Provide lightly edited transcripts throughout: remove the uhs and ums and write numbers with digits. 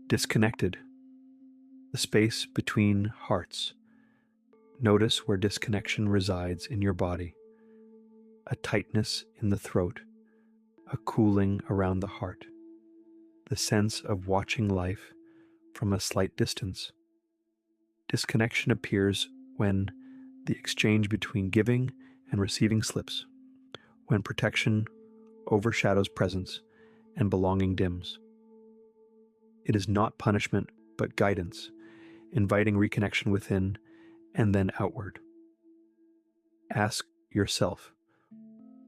Disconnected, the space between hearts. Notice where disconnection resides in your body. A tightness in the throat, a cooling around the heart, the sense of watching life from a slight distance. Disconnection appears when the exchange between giving and receiving slips, when protection overshadows presence and belonging dims. It is not punishment, but guidance, inviting reconnection within and then outward. Ask yourself,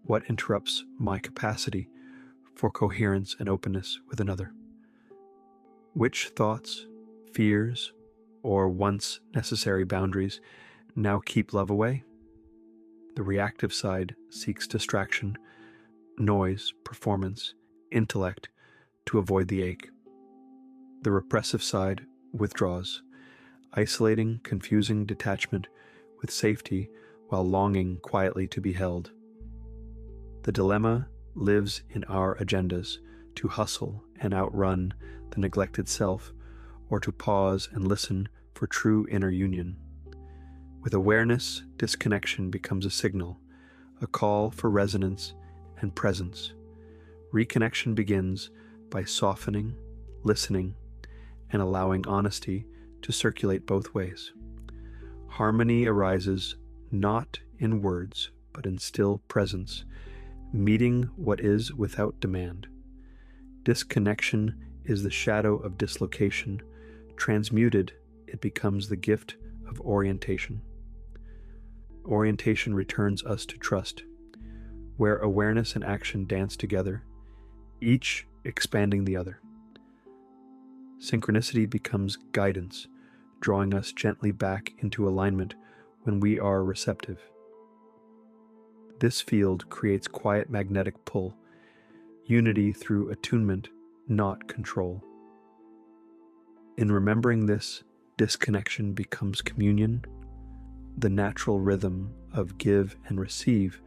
what interrupts my capacity for coherence and openness with another? Which thoughts, fears, or once necessary boundaries now keep love away? The reactive side seeks distraction, noise, performance, intellect to avoid the ache. The repressive side withdraws, isolating, confusing detachment with safety while longing quietly to be held. The dilemma lives in our agendas to hustle and outrun the neglected self, or to pause and listen for true inner union. With awareness, disconnection becomes a signal, a call for resonance and presence. Reconnection begins by softening, listening, and allowing honesty to circulate both ways. Harmony arises not in words, but in still presence, meeting what is without demand. Disconnection is the shadow of dislocation. Transmuted, it becomes the gift of orientation. Orientation returns us to trust, where awareness and action dance together, each expanding the other. Synchronicity becomes guidance, drawing us gently back into alignment when we are receptive. This field creates quiet magnetic pull, unity through attunement, not control. In remembering this, disconnection becomes communion, the natural rhythm of give and receive,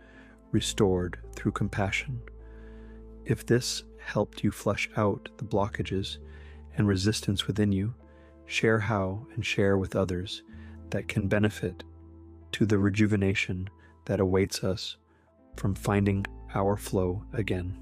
restored through compassion. If this helped you flush out the blockages and resistance within you, share how and share with others that can benefit to the rejuvenation that awaits us from finding our flow again.